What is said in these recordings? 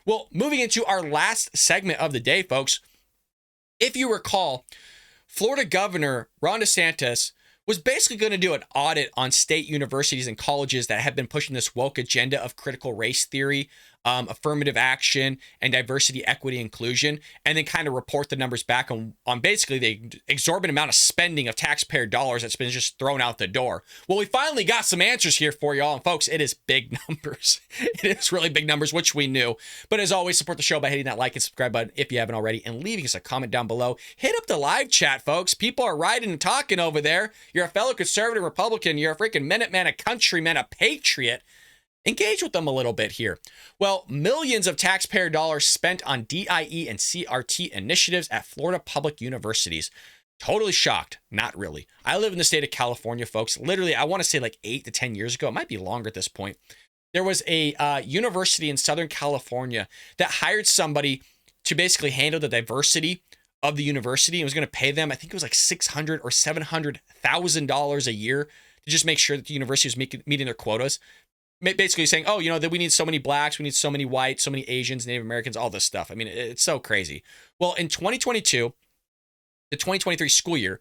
Well, moving into our last segment of the day, folks, if you recall, Florida Governor Ron DeSantis was basically going to do an audit on state universities and colleges that have been pushing this woke agenda of critical race theory, affirmative action, and diversity, equity, inclusion, and then kind of report the numbers back on basically the exorbitant amount of spending of taxpayer dollars that's been just thrown out the door. Well, we finally got some answers here for y'all, and folks, it is big numbers. It is really big numbers, which we knew. But as always, support the show by hitting that like and subscribe button if you haven't already, and leaving us a comment down below. Hit up the live chat, folks. People are writing and talking over there. You're a fellow conservative Republican. You're a freaking Minuteman, a countryman, a patriot. Engage with them a little bit here. Well, millions of taxpayer dollars spent on DIE and CRT initiatives at Florida public universities. Totally shocked. Not really. I live in the state of California, folks. Literally, I want to say like 8 to 10 years ago. It might be longer at this point. There was a university in Southern California that hired somebody to basically handle the diversity of the university and was going to pay them, I think it was like $600,000 or $700,000 a year to just make sure that the university was meeting their quotas. Basically saying, oh, you know, that we need so many blacks, we need so many whites, so many Asians, Native Americans, all this stuff. I mean, it's so crazy. Well, in 2022, the 2023 school year,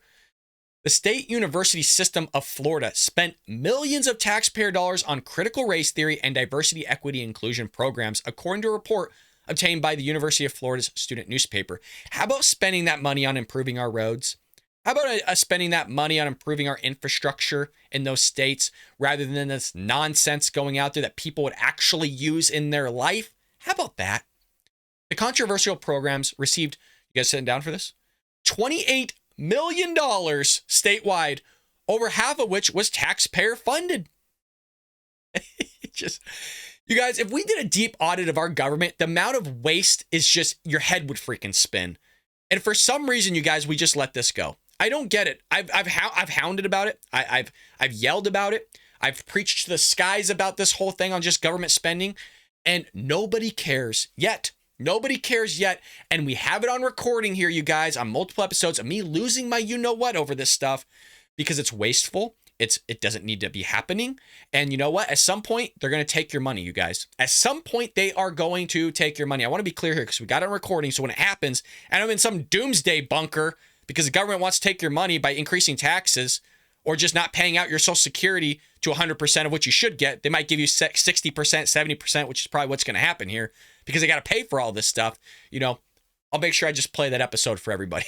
the State University System of Florida spent millions of taxpayer dollars on critical race theory and diversity, equity, inclusion programs, according to a report obtained by the University of Florida's student newspaper. How about spending that money on improving our roads? How about spending that money on improving our infrastructure in those states rather than this nonsense going out there that people would actually use in their life? How about that? The controversial programs received, you guys sitting down for this? $28 million statewide, over half of which was taxpayer funded. You guys, if we did a deep audit of our government, the amount of waste is just, your head would freaking spin. And for some reason, you guys, we just let this go. I don't get it. I've hounded about it. I've yelled about it. I've preached to the skies about this whole thing on just government spending, and nobody cares yet. Nobody cares yet. And we have it on recording here, you guys, on multiple episodes of me losing my you-know-what over this stuff because it's wasteful. It doesn't need to be happening. And you know what? At some point, they're going to take your money, you guys. At some point, they are going to take your money. I want to be clear here because we got it on recording. So when it happens, and I'm in some doomsday bunker because the government wants to take your money by increasing taxes or just not paying out your Social Security to 100% of what you should get, they might give you 60%, 70%, which is probably what's going to happen here because they got to pay for all this stuff. You know, I'll make sure I just play that episode for everybody.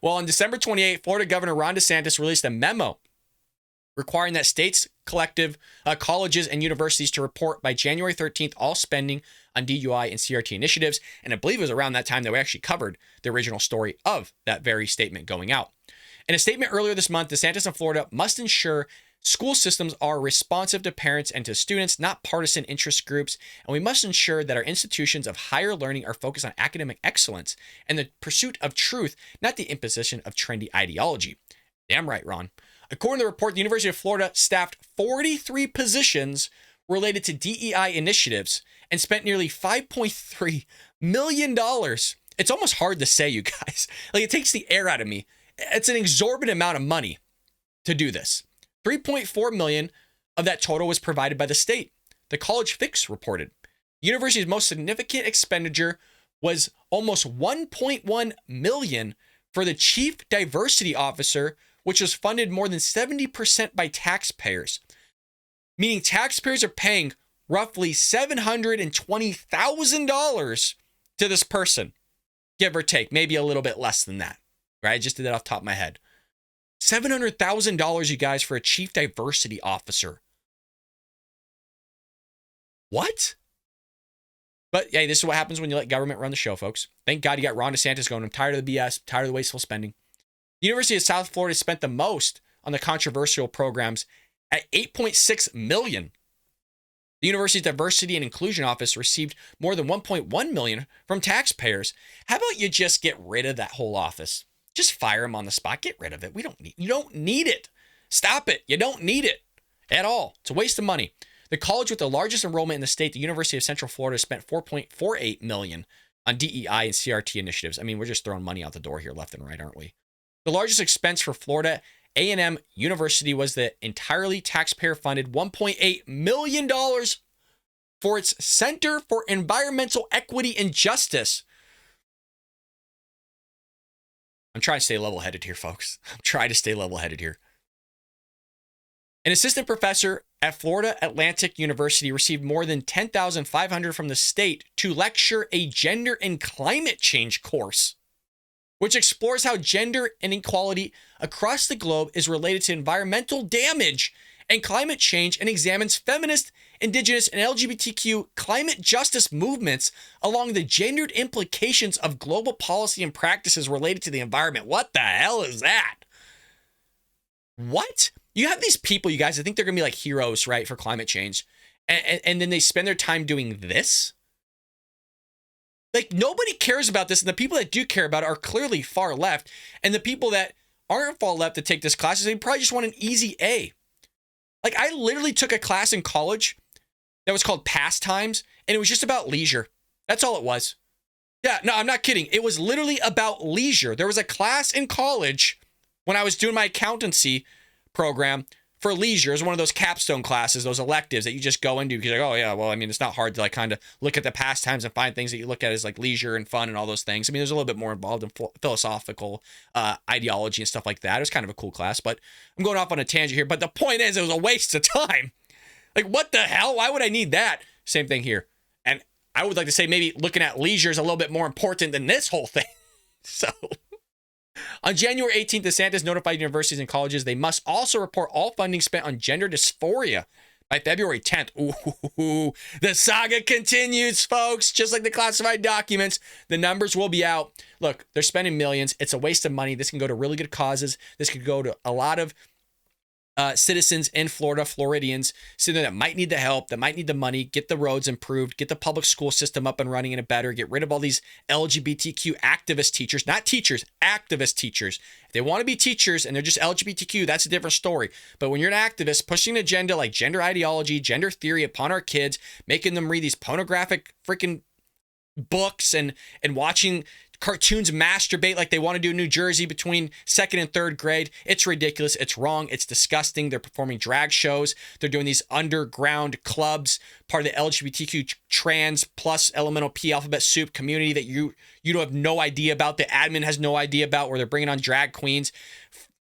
Well, on December 28th, Florida Governor Ron DeSantis released a memo requiring that states, colleges, and universities to report by January 13th all spending on DEI and CRT initiatives. And I believe it was around that time that we actually covered the original story of that very statement going out. In a statement earlier this month, DeSantis and Florida must ensure school systems are responsive to parents and to students, not partisan interest groups, and we must ensure that our institutions of higher learning are focused on academic excellence and the pursuit of truth, not the imposition of trendy ideology. Damn right, Ron. According to the report, the University of Florida staffed 43 positions related to DEI initiatives and spent nearly $5.3 million. It's almost hard to say, you guys. Like, it takes the air out of me. It's an exorbitant amount of money to do this. $3.4 million of that total was provided by the state. The College Fix reported. The university's most significant expenditure was almost $1.1 million for the chief diversity officer, which was funded more than 70% by taxpayers. Meaning taxpayers are paying roughly $720,000 to this person, give or take, maybe a little bit less than that. Right? I just did that off the top of my head. $700,000, you guys, for a chief diversity officer. What? But hey, this is what happens when you let government run the show, folks. Thank God you got Ron DeSantis going. I'm tired of the BS, tired of the wasteful spending. The University of South Florida spent the most on the controversial programs at $8.6 million. The university's Diversity and Inclusion Office received more than $1.1 million from taxpayers. How about you just get rid of that whole office? Just fire him on the spot. Get rid of it. You don't need it. Stop it. You don't need it at all. It's a waste of money. The college with the largest enrollment in the state, the University of Central Florida, spent $4.48 million on DEI and CRT initiatives. I mean, we're just throwing money out the door here left and right, aren't we? The largest expense for Florida A&M University was the entirely taxpayer-funded $1.8 million for its Center for Environmental Equity and Justice. I'm trying to stay level-headed here, folks. I'm trying to stay level-headed here. An assistant professor at Florida Atlantic University received more than $10,500 from the state to lecture a gender and climate change course, which explores how gender inequality across the globe is related to environmental damage and climate change, and examines feminist, indigenous, and LGBTQ climate justice movements along the gendered implications of global policy and practices related to the environment. What the hell is that? What? You have these people, you guys, I think they're going to be like heroes, right, for climate change. And then they spend their time doing this? Like, nobody cares about this. And the people that do care about it are clearly far left. And the people that aren't far left to take this class, they probably just want an easy A. Like, I literally took a class in college that was called Pastimes, and it was just about leisure. That's all it was. Yeah, no, I'm not kidding. It was literally about leisure. There was a class in college when I was doing my accountancy program for leisure. It was one of those capstone classes, those electives that you just go into because you're like, oh yeah, well, I mean, it's not hard to like kind of look at the pastimes and find things that you look at as like leisure and fun and all those things. I mean, there's a little bit more involved in philosophical ideology and stuff like that. It was kind of a cool class, but I'm going off on a tangent here. But the point is, it was a waste of time. Like, what the hell? Why would I need that? Same thing here. And I would like to say maybe looking at leisure is a little bit more important than this whole thing. So on January 18th, DeSantis notified universities and colleges they must also report all funding spent on gender dysphoria by February 10th. Ooh, the saga continues, folks. Just like the classified documents, the numbers will be out. Look, they're spending millions. It's a waste of money. This can go to really good causes. This could go to a lot of citizens in Florida, Floridians, sitting there that might need the help, that might need the money, get the roads improved, get the public school system up and running in a better, get rid of all these LGBTQ activist teachers, not teachers, activist teachers. If they want to be teachers and they're just LGBTQ, that's a different story. But when you're an activist pushing an agenda like gender ideology, gender theory upon our kids, making them read these pornographic freaking books and watching cartoons masturbate like they want to do in New Jersey between 2nd and 3rd grade. It's ridiculous. It's wrong. It's disgusting. They're performing drag shows. They're doing these underground clubs, part of the LGBTQ trans plus elemental P alphabet soup community that you don't have no idea about. The admin has no idea about, where they're bringing on drag queens,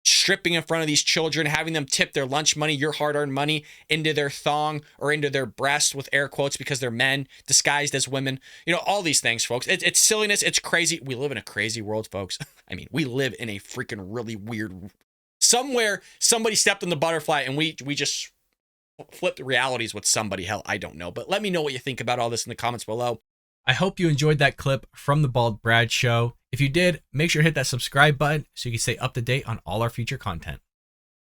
stripping in front of these children, having them tip their lunch money, your hard-earned money, into their thong or into their breast with air quotes because they're men disguised as women. You know, all these things, folks. It's silliness. It's crazy. We live in a crazy world, folks. I mean, we live in a freaking really weird... Somewhere, somebody stepped on the butterfly and we just flipped the realities with somebody. Hell, I don't know. But let me know what you think about all this in the comments below. I hope you enjoyed that clip from the Bald Brad Show. If you did, make sure to hit that subscribe button so you can stay up to date on all our future content.